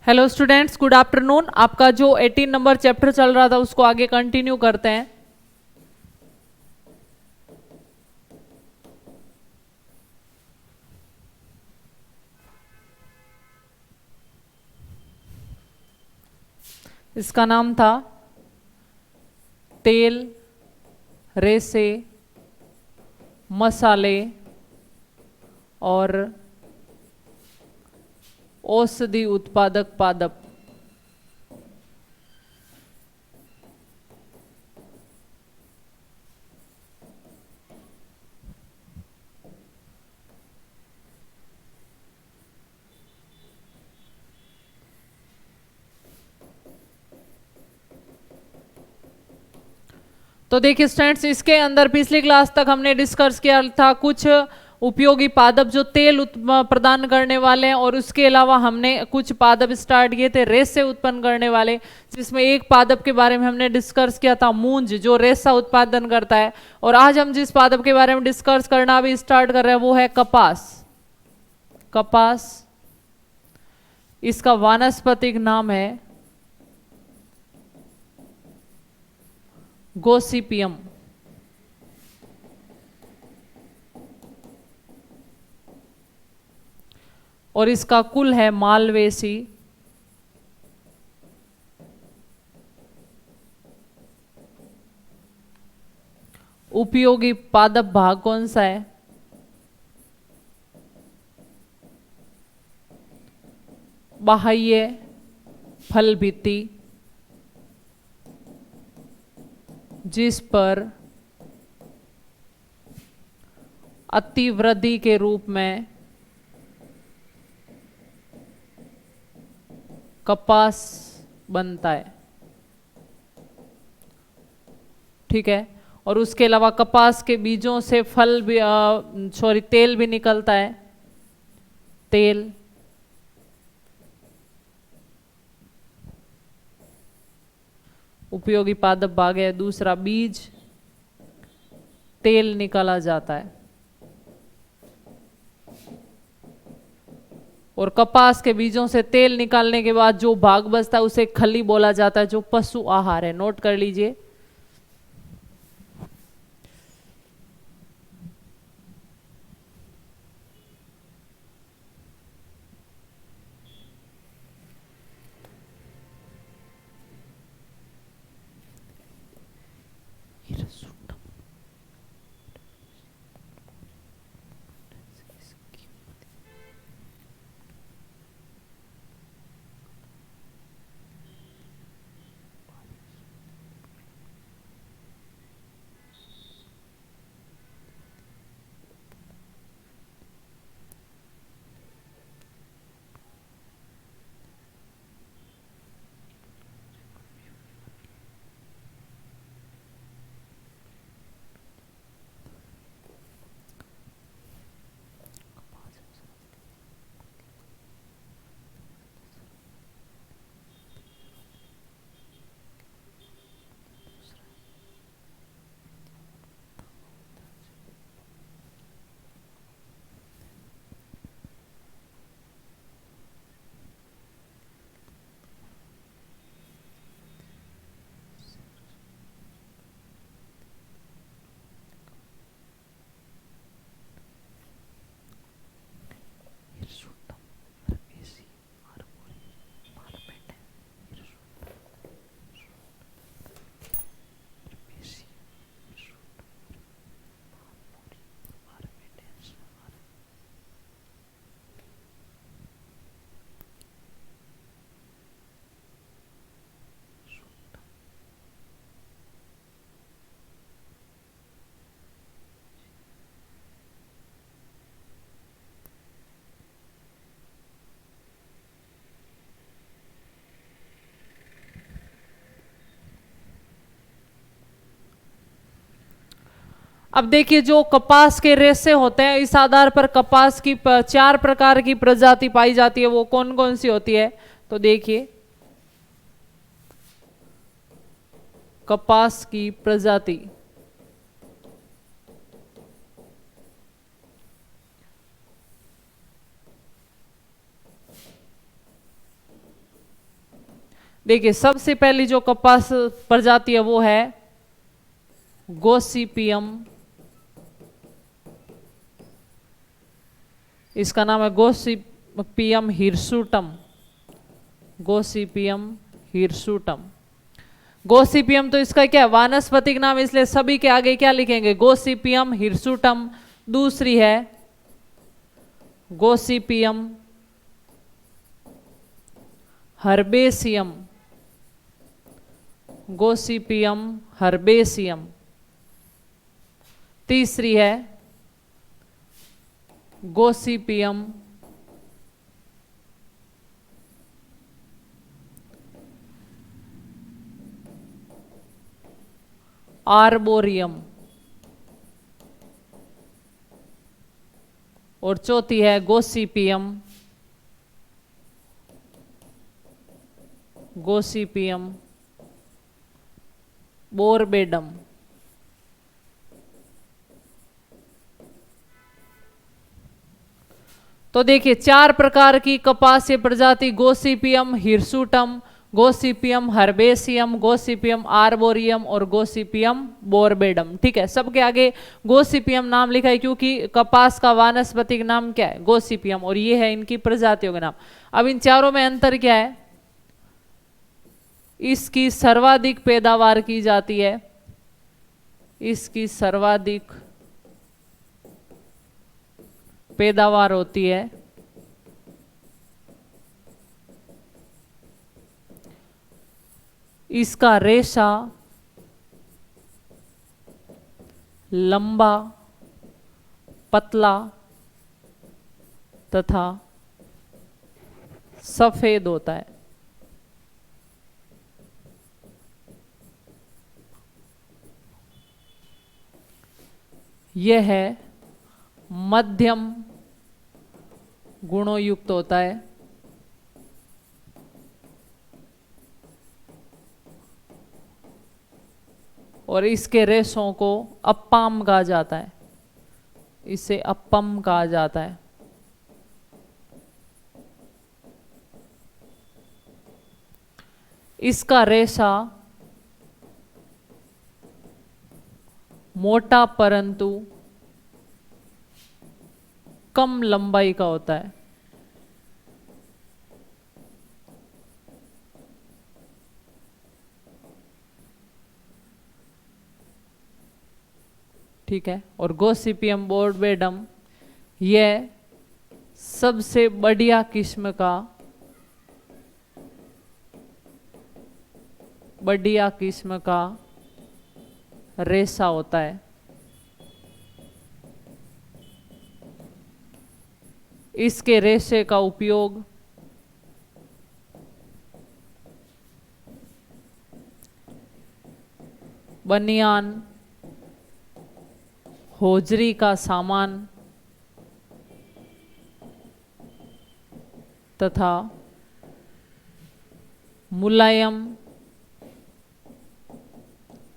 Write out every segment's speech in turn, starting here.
Hello students, good afternoon. आपका जो 18 number chapter चल रहा था उसको आगे कंटिन्यू करते हैं। इसका नाम था तेल, रेसे, मसाले और औषधि उत्पादक पादप। तो देखिए स्टूडेंट्स, इसके अंदर पिछली क्लास तक हमने डिस्कस किया था कुछ उपयोगी पादप जो तेल प्रदान करने वाले हैं, और उसके अलावा हमने कुछ पादप स्टार्ट किए थे रेसे उत्पन्न करने वाले, जिसमें एक पादप के बारे में हमने डिस्कस किया था मूंज, जो रेशा उत्पादन करता है। और आज हम जिस पादप के बारे में डिस्कस करना भी स्टार्ट कर रहे हैं वो है कपास। कपास, इसका वानस्पतिक नाम है गोसिपियम। और इसका कुल है मालवेसी। उपयोगी पादप भाग कौन सा है? बाह्य फल भित्ति, जिस पर अतिवृद्धि के रूप में कपास बनता है। ठीक है। और उसके अलावा कपास के बीजों से फल भी तेल भी निकलता है। तेल, उपयोगी पादप भाग है। दूसरा, बीज, तेल निकाला जाता है। और कपास के बीजों से तेल निकालने के बाद जो भाग बचता है उसे खली बोला जाता है, जो पशु आहार है। नोट कर लीजिए। अब देखिए, जो कपास के रेशे होते हैं, इस आधार पर कपास की 4 प्रकार की प्रजाति पाई जाती है। वो कौन कौन सी होती है? तो देखिए, कपास की प्रजाति, देखिए सबसे पहली जो कपास प्रजाति है वो है गोसिपियम, इसका नाम है Gossypium hirsutum, Gossypium hirsutum. Gossypium तो इसका क्या है, वानस्पतिक नाम, इसलिए सभी के आगे क्या लिखेंगे, गोसिपियम हिरसुटम। दूसरी है गोसिपियम हर्बेसियम, गोसिपियम हर्बेसियम। तीसरी है गोसिपियम आर्बोरियम, और चौथी है गोसिपियम, गोसिपियम बोरबेडम। तो देखिए 4 प्रकार की कपासीय प्रजाति, Gossypium hirsutum, Gossypium herbaceum, Gossypium arboreum और गोसिपियम बोरबेडम। ठीक है, सबके आगे गोसिपियम नाम लिखा है क्योंकि कपास का वानस्पतिक नाम क्या है, गोसिपियम, और ये है इनकी प्रजातियों के नाम। अब इन चारों में अंतर क्या है, इसकी सर्वाधिक पैदावार की जाती है, इसकी सर्वाधिक पैदावार होती है, इसका रेशा लंबा पतला तथा सफेद होता है। यह है मध्यम गुणों युक्त होता है, और इसके रेशों को अप्पाम कहा जाता है, इसे अप्पम कहा जाता है। इसका रेशा मोटा परंतु कम लंबाई का होता है। ठीक है, और गोसिपियम बोरबेडम यह सबसे बढ़िया किस्म का, बढ़िया किस्म का रेशा होता है। इसके रेशे का उपयोग बनियान, होजरी का सामान तथा मुलायम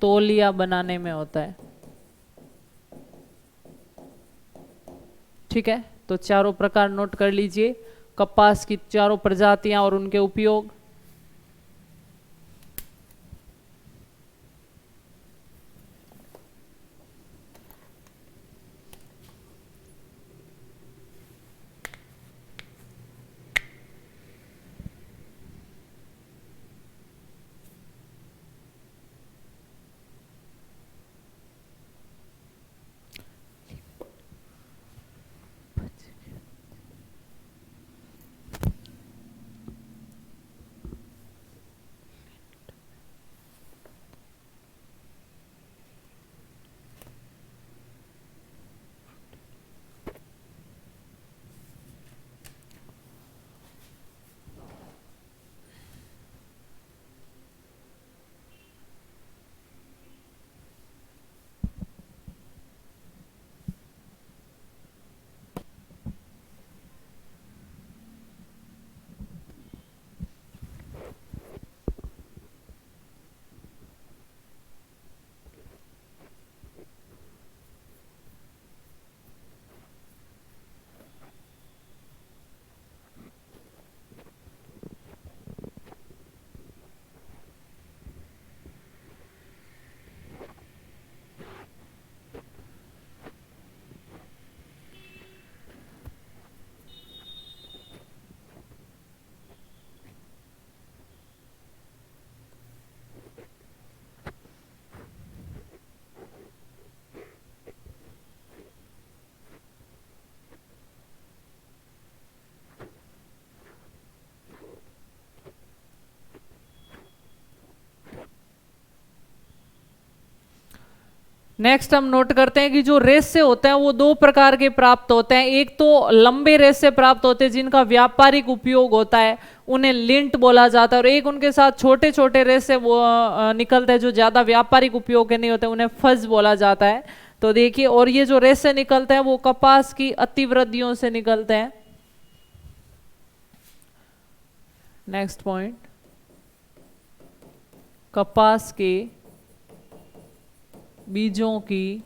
तौलिया बनाने में होता है। ठीक है, तो चारों प्रकार नोट कर लीजिए, कपास की चारों प्रजातियां और उनके उपयोग। नेक्स्ट हम नोट करते हैं कि जो रेशे होते हैं वो दो प्रकार के प्राप्त होते हैं। एक तो लंबे रेशे प्राप्त होते हैं जिनका व्यापारिक उपयोग होता है, उन्हें लिंट बोला जाता है। और एक उनके साथ छोटे छोटे रेशे वो निकलते हैं जो ज्यादा व्यापारिक उपयोग के नहीं होते, उन्हें फज बोला जाता है। तो देखिए, और ये जो रेशे निकलते हैं वो कपास की अतिवृद्धियों से निकलते हैं। नेक्स्ट पॉइंट, कपास के बीजों की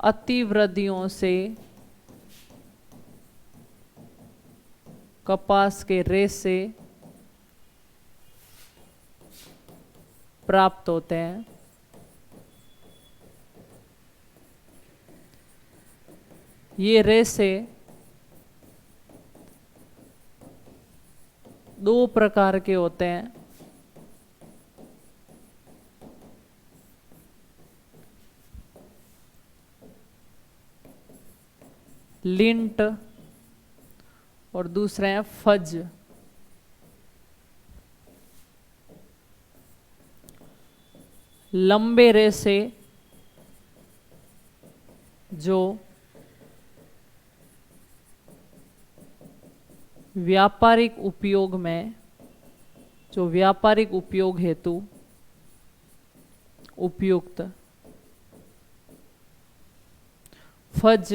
अतिवृद्धियों से कपास के रेशे प्राप्त होते हैं। ये रेशे दो प्रकार के होते हैं। लिंट और दूसरे हैं फज। लंबे रेशे जो व्यापारिक उपयोग हेतु उपयुक्त। फज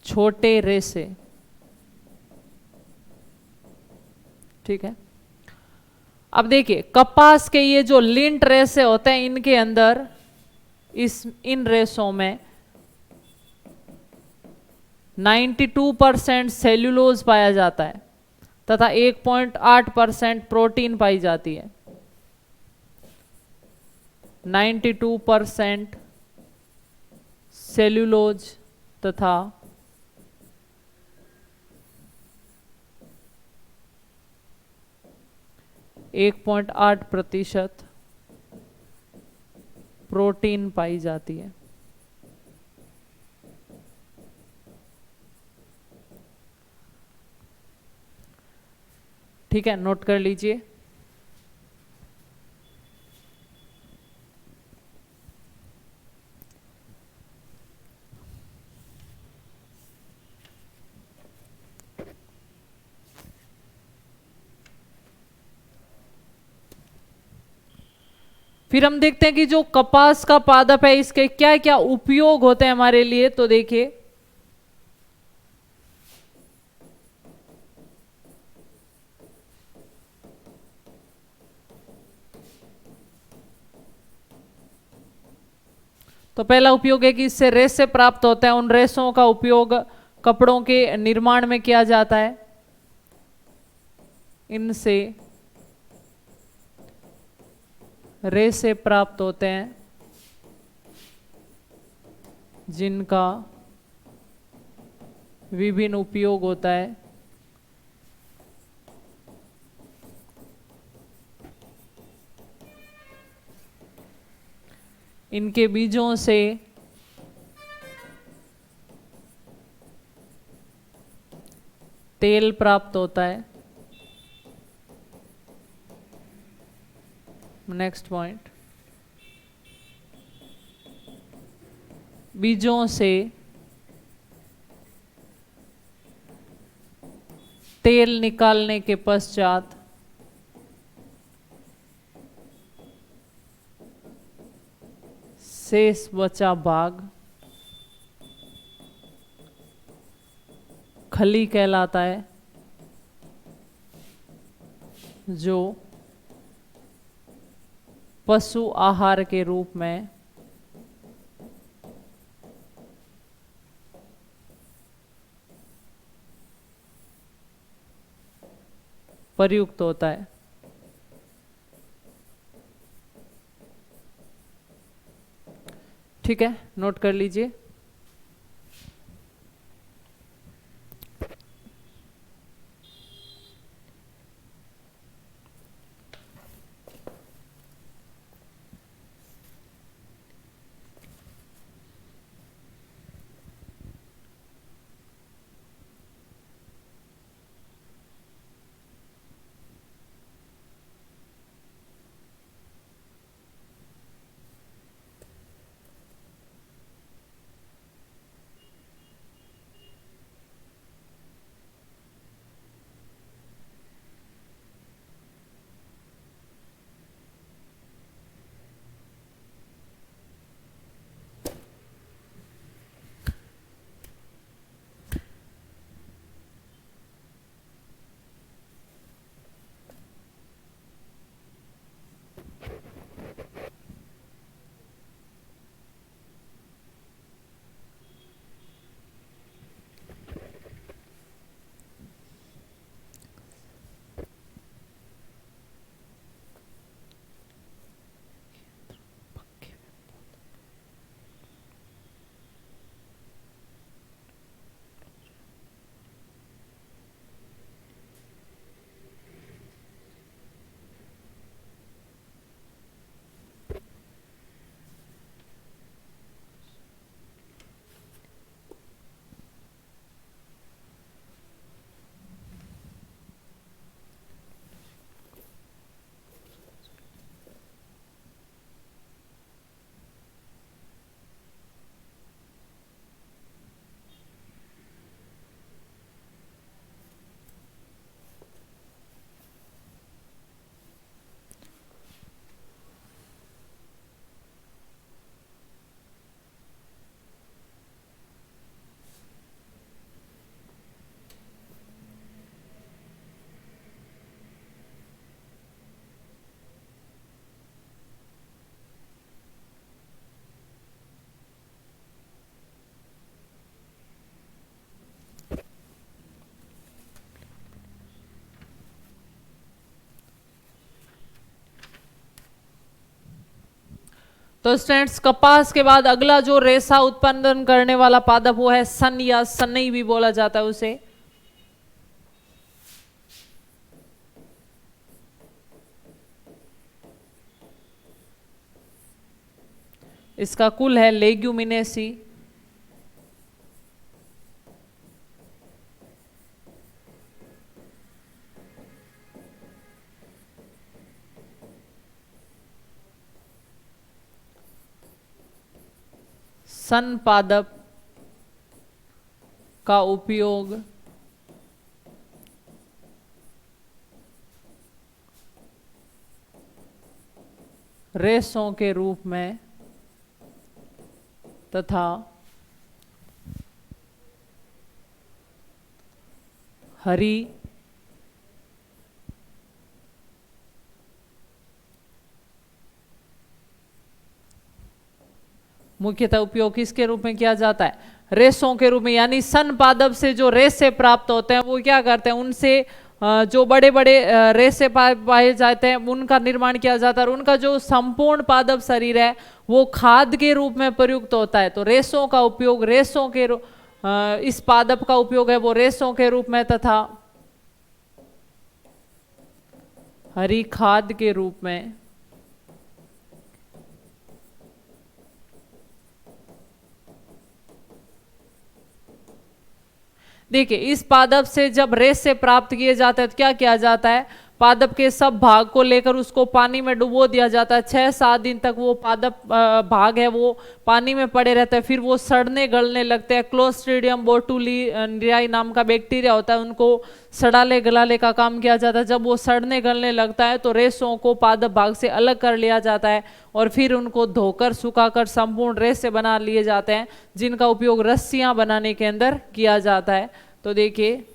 छोटे रेशे। ठीक है, अब देखिए कपास के ये जो लिंट रेशे होते हैं, इनके अंदर इन रेशों में 92% सेल्यूलोज पाया जाता है तथा 1.8% प्रोटीन पाई जाती है। 92% सेल्यूलोज तथा 1.8% प्रोटीन पाई जाती है। ठीक है, नोट कर लीजिए। फिर हम देखते हैं कि जो कपास का पादप है इसके क्या क्या उपयोग होते हैं हमारे लिए। तो देखिए, तो पहला उपयोग है कि इससे रेशे प्राप्त होते हैं। उन रेशों का उपयोग कपड़ों के निर्माण में किया जाता है। इनसे रेशे प्राप्त होते हैं जिनका विभिन्न उपयोग होता है। इनके बीजों से तेल प्राप्त होता है। नेक्स्ट पॉइंट, बीजों से तेल निकालने के पश्चात शेष बचा भाग खली कहलाता है, जो पशु आहार के रूप में प्रयुक्त होता है। ठीक है, नोट कर लीजिए। तो स्टूडेंट्स कपास के बाद अगला जो रेशा उत्पादन करने वाला पादप वो है सन या सनई भी बोला जाता है उसे। इसका कुल है लेग्यूमिनेसी। सन पादप का उपयोग रेशों के रूप में तथा हरी मुख्यतः उपयोग किसके रूप में किया जाता है? रेशों के रूप में। यानी सन पादप से जो रेशे प्राप्त होते हैं वो क्या करते हैं, उनसे जो बड़े बड़े रेशे पाए जाते हैं उनका निर्माण किया जाता है और उनका जो संपूर्ण पादप शरीर है वो खाद के रूप में प्रयुक्त होता है। तो रेशों का उपयोग रेशों के इस पादप का उपयोग है वो रेशों के रूप में तथा हरी खाद के रूप में देखिए इस पादप से जब रेशे प्राप्त किए जाते हैं तो क्या किया जाता है, पादप के सब भाग को लेकर उसको पानी में डुबो दिया जाता है। 6-7 दिन तक वो पादप भाग है वो पानी में पड़े रहते हैं, फिर वो सड़ने गलने लगते हैं। क्लोस्ट्रीडियम बोटुलिनियाई नाम का बैक्टीरिया होता है, उनको सड़ाले गलाले का काम किया जाता है। जब वो सड़ने गलने लगता है तो रेशों को पादप भाग से अलग कर लिया जाता है और फिर उनको धोकर सुखाकर संपूर्ण रेशे बना लिए जाते हैं, जिनका उपयोग रस्सियां बनाने के अंदर किया जाता है। तो देखिए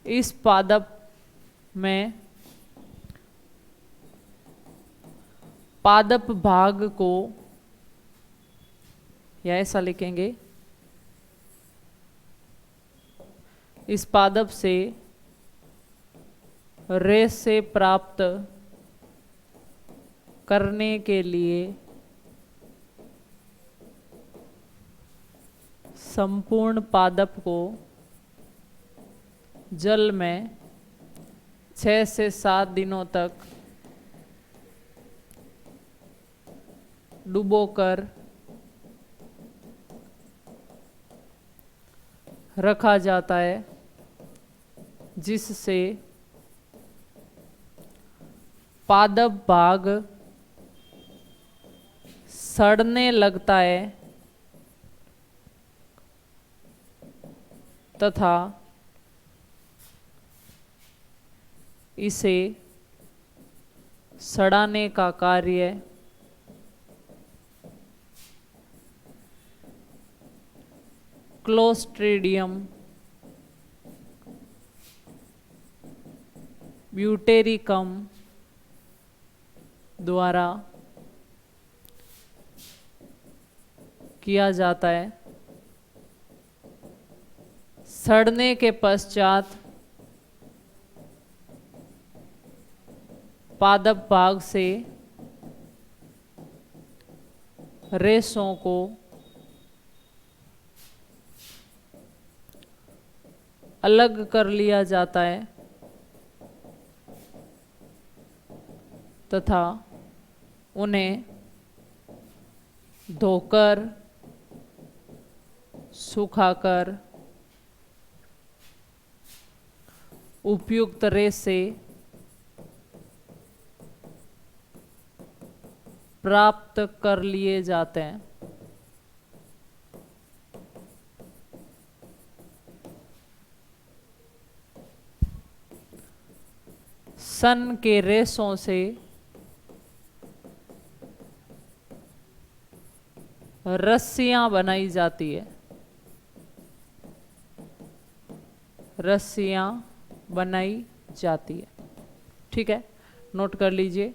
इस पादप में पादप भाग को, या ऐसा लिखेंगे, इस पादप से रेशे प्राप्त करने के लिए संपूर्ण पादप को जल में 6 से 7 दिनों तक डुबोकर रखा जाता है, जिससे पादप भाग सड़ने लगता है तथा इसे सड़ाने का कार्य क्लोस्ट्रीडियम ब्यूटेरिकम द्वारा किया जाता है। सड़ने के पश्चात पादप भाग से रेशों को अलग कर लिया जाता है तथा उन्हें धोकर सुखाकर उपयुक्त रेशे प्राप्त कर लिए जाते हैं। सन के रेशों से रस्सियां बनाई जाती है, रस्सियां बनाई जाती है। ठीक है, नोट कर लीजिए।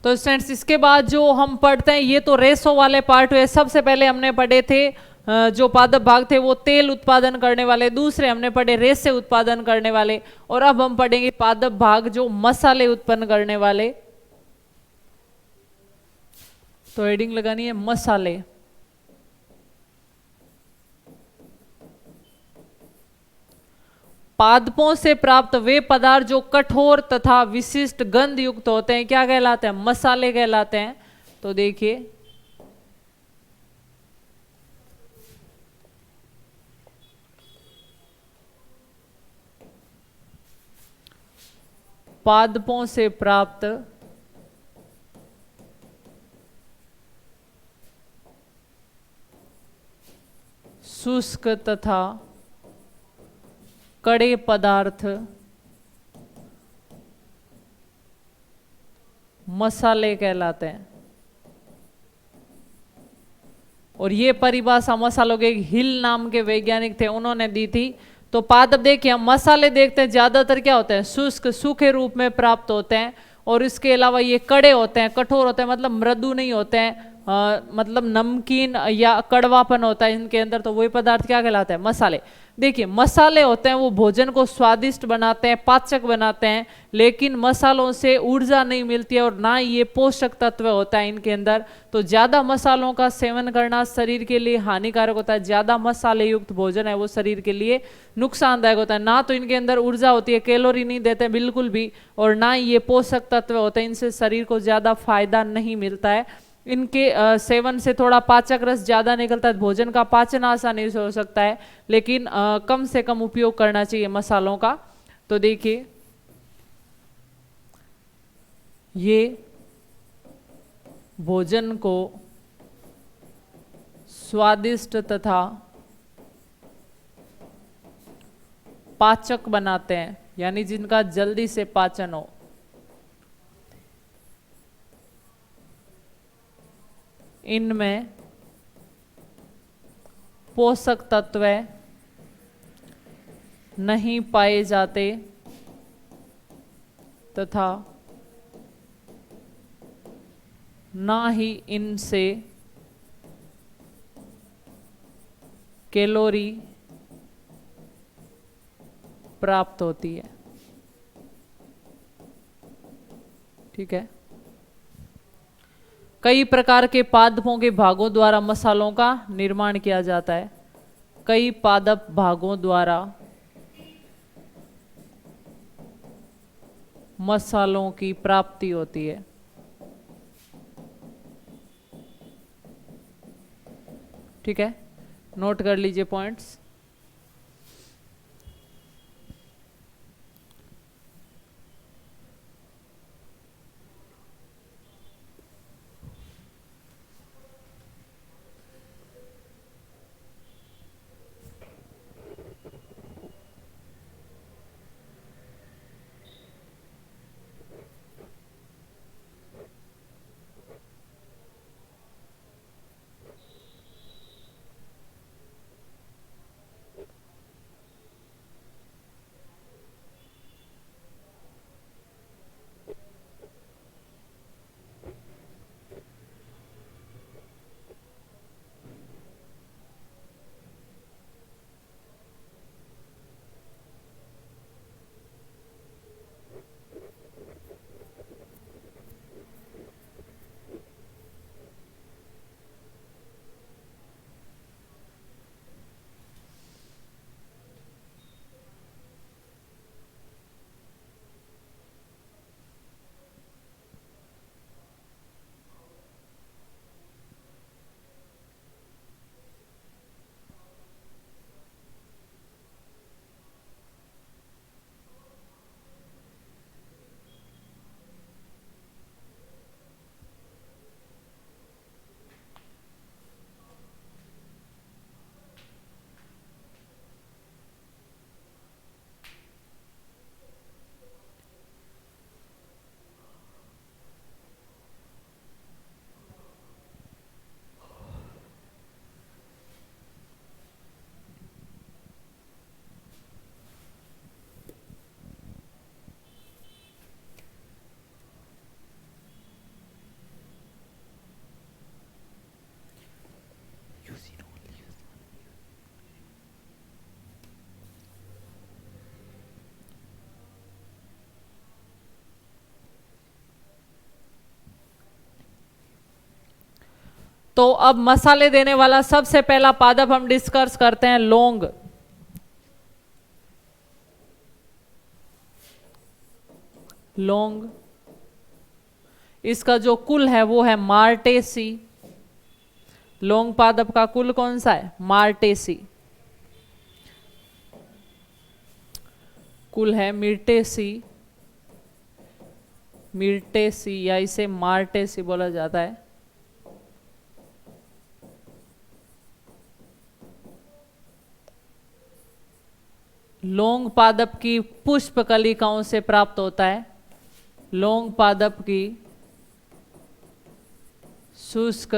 तो स्टूडेंट्स इसके बाद जो हम पढ़ते हैं ये तो रेशो वाले पार्ट हुए। सबसे पहले हमने पढ़े थे जो पादप भाग थे वो तेल उत्पादन करने वाले, दूसरे हमने पढ़े रेशे उत्पादन करने वाले, और अब हम पढ़ेंगे पादप भाग जो मसाले उत्पन्न करने वाले। तो हेडिंग लगानी है मसाले। पादपों से प्राप्त वे पदार्थ जो कठोर तथा विशिष्ट गंध युक्त होते हैं क्या कहलाते हैं? मसाले कहलाते हैं। तो देखिए पादपों से प्राप्त शुष्क तथा कड़े पदार्थ मसाले कहलाते हैं। और ये परिभाषा मसालों के हिल नाम के वैज्ञानिक थे, उन्होंने दी थी। तो पादप देखिए हम मसाले देखते हैं ज्यादातर क्या होते हैं? शुष्क सूखे रूप में प्राप्त होते हैं, और इसके अलावा ये कड़े होते हैं, कठोर होते हैं, मतलब मृदु नहीं होते हैं, मतलब नमकीन या कड़वापन होता है इनके अंदर। तो वही पदार्थ क्या कहलाते हैं? मसाले। देखिए मसाले होते हैं वो भोजन को स्वादिष्ट बनाते हैं, पाचक बनाते हैं, लेकिन मसालों से ऊर्जा नहीं मिलती है और ना ये पोषक तत्व होता है इनके अंदर। तो ज़्यादा मसालों का सेवन करना शरीर के लिए हानिकारक होता है। ज़्यादा मसाले युक्त भोजन है वो शरीर के लिए नुकसानदायक होता है। ना तो इनके अंदर ऊर्जा होती है, कैलोरी नहीं देते बिल्कुल भी, और ना ये पोषक तत्व होते हैं, इनसे शरीर को ज़्यादा फायदा नहीं मिलता है। इनके सेवन से थोड़ा पाचक रस ज़्यादा निकलता है, भोजन का पाचन आसानी से हो सकता है, लेकिन कम से कम उपयोग करना चाहिए मसालों का। तो देखिए ये भोजन को स्वादिष्ट तथा पाचक बनाते हैं, यानी जिनका जल्दी से पाचन हो। इनमें पोषक तत्व नहीं पाए जाते तथा ना ही इनसे कैलोरी प्राप्त होती है। ठीक है। कई प्रकार के पादपों के भागों द्वारा मसालों का निर्माण किया जाता है। कई पादप भागों द्वारा मसालों की प्राप्ति होती है। ठीक है, नोट कर लीजिए पॉइंट्स। तो अब मसाले देने वाला सबसे पहला पादप हम डिस्कस करते हैं, लौंग। लौंग, इसका जो कुल है वो है मार्टेसी। लौंग पादप का कुल कौन सा है? मार्टेसी। कुल है मिर्टेसी, मिर्टेसी या इसे मार्टेसी बोला जाता है। लौंग पादप की पुष्प कलिकाओं से प्राप्त होता है। लौंग पादप की शुष्क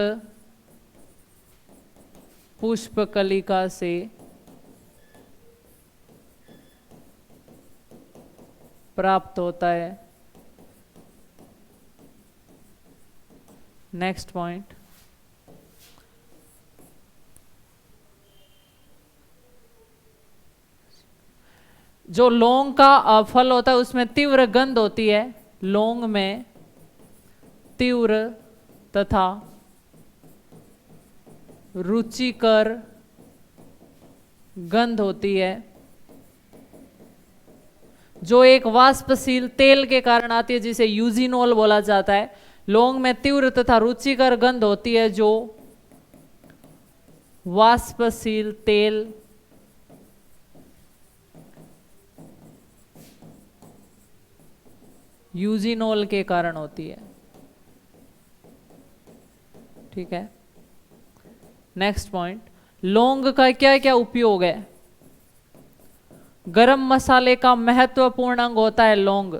पुष्प कलिका से प्राप्त होता है। नेक्स्ट पॉइंट, जो लौंग का फल होता है उसमें तीव्र गंध होती है। लौंग में तीव्र तथा रुचिकर गंध होती है, जो एक वाष्पशील तेल के कारण आती है, जिसे यूजिनोल बोला जाता है। लौंग में तीव्र तथा रुचिकर गंध होती है, जो वाष्पशील तेल यूजिनोल के कारण होती है। ठीक है, नेक्स्ट पॉइंट, लौंग का क्या क्या उपयोग है? गरम मसाले का महत्वपूर्ण अंग होता है लौंग।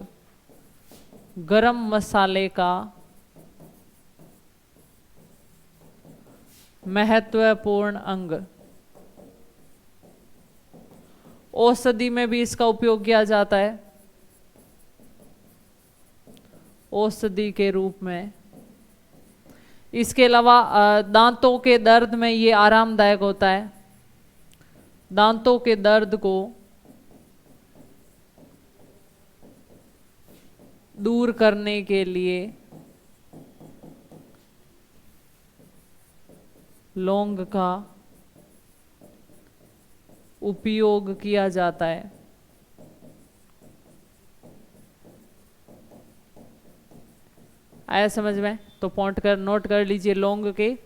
गरम मसाले का महत्वपूर्ण अंग। औषधि में भी इसका उपयोग किया जाता है, औषधि के रूप में। इसके अलावा दांतों के दर्द में ये आरामदायक होता है। दांतों के दर्द को दूर करने के लिए लौंग का उपयोग किया जाता है। आया समझ में? तो पॉइंट कर नोट कर लीजिए लौंग के।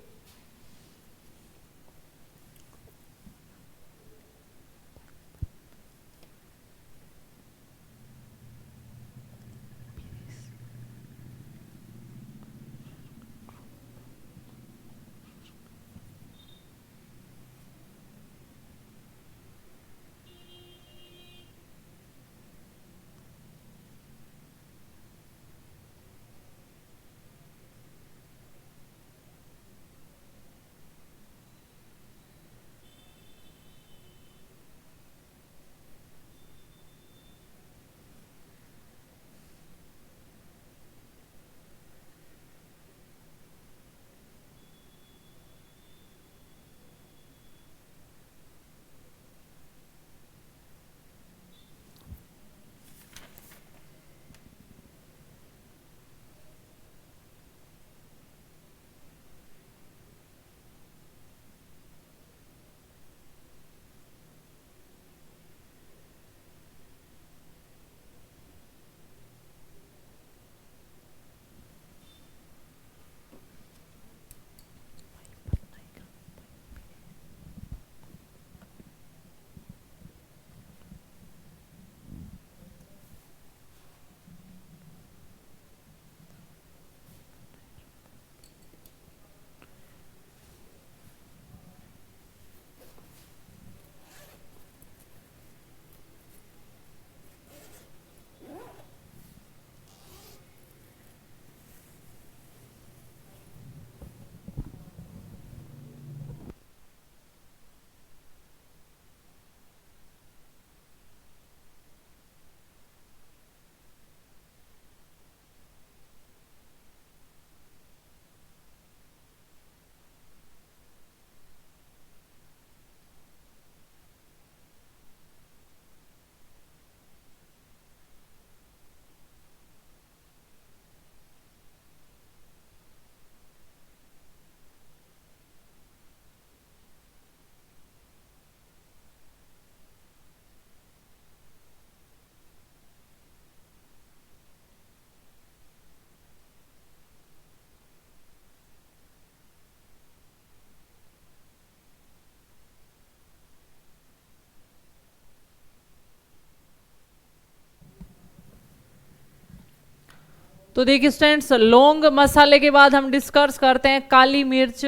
तो देखिए स्टूडेंट्स, लौंग मसाले के बाद हम डिस्कस करते हैं काली मिर्च।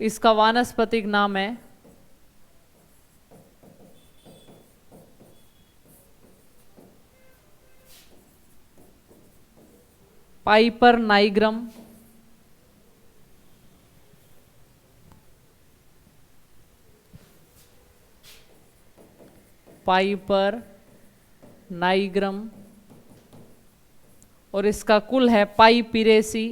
इसका वानस्पतिक नाम है पाइपर नाइग्रम। पाइपर नाइग्रम, और इसका कुल है पाइपिरेसी।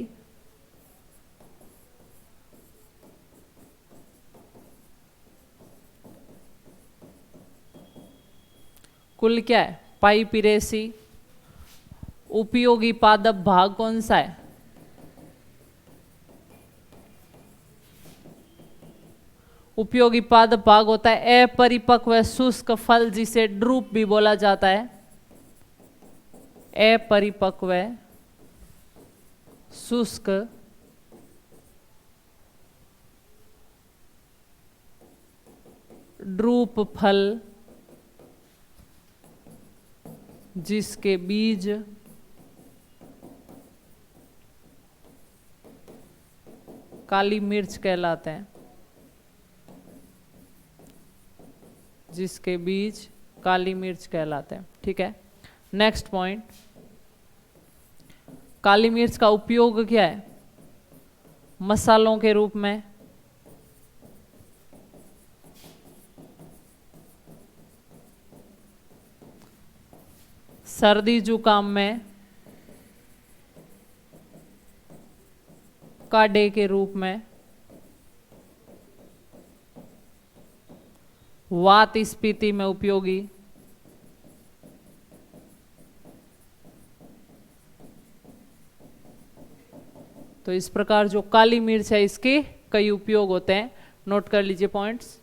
कुल क्या है? पाइपिरेसी। उपयोगी पादप भाग कौन सा है? उपयोगी पादप भाग होता है अपरिपक्व शुष्क फल, जिसे ड्रूप भी बोला जाता है। अपरिपक्व शुष्क ड्रूप फल, जिसके बीज काली मिर्च कहलाते हैं। जिसके बीज काली मिर्च कहलाते हैं। ठीक है, नेक्स्ट पॉइंट, काली मिर्च का उपयोग क्या है? मसालों के रूप में। सर्दी जुकाम में काढ़े के रूप में। वात स्फीति में उपयोगी। तो इस प्रकार जो काली मिर्च है इसके कई उपयोग होते हैं, नोट कर लीजिए पॉइंट्स।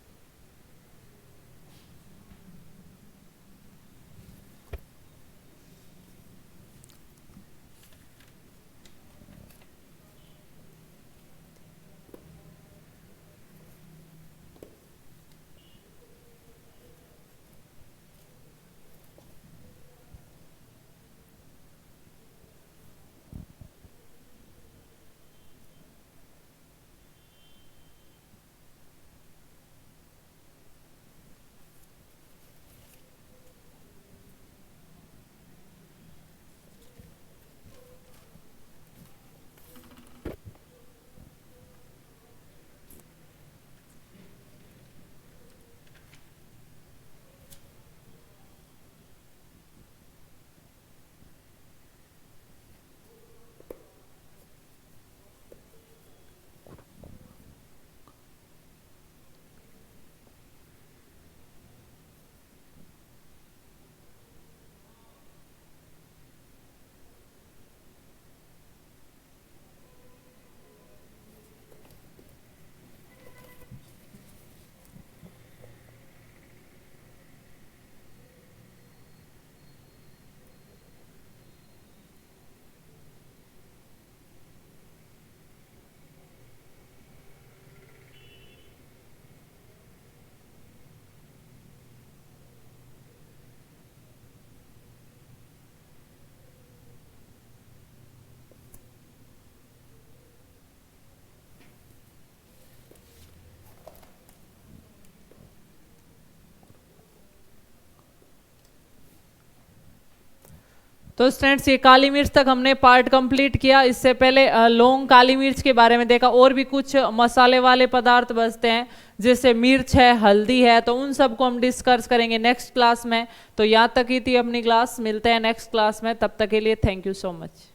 तो स्टूडेंट्स, ये काली मिर्च तक हमने पार्ट कंप्लीट किया। इससे पहले लौंग काली मिर्च के बारे में देखा, और भी कुछ मसाले वाले पदार्थ बचते हैं जैसे मिर्च है, हल्दी है, तो उन सबको हम डिस्कस करेंगे नेक्स्ट क्लास में। तो यहाँ तक ही थी अपनी क्लास, मिलते हैं नेक्स्ट क्लास में, तब तक के लिए थैंक यू सो मच।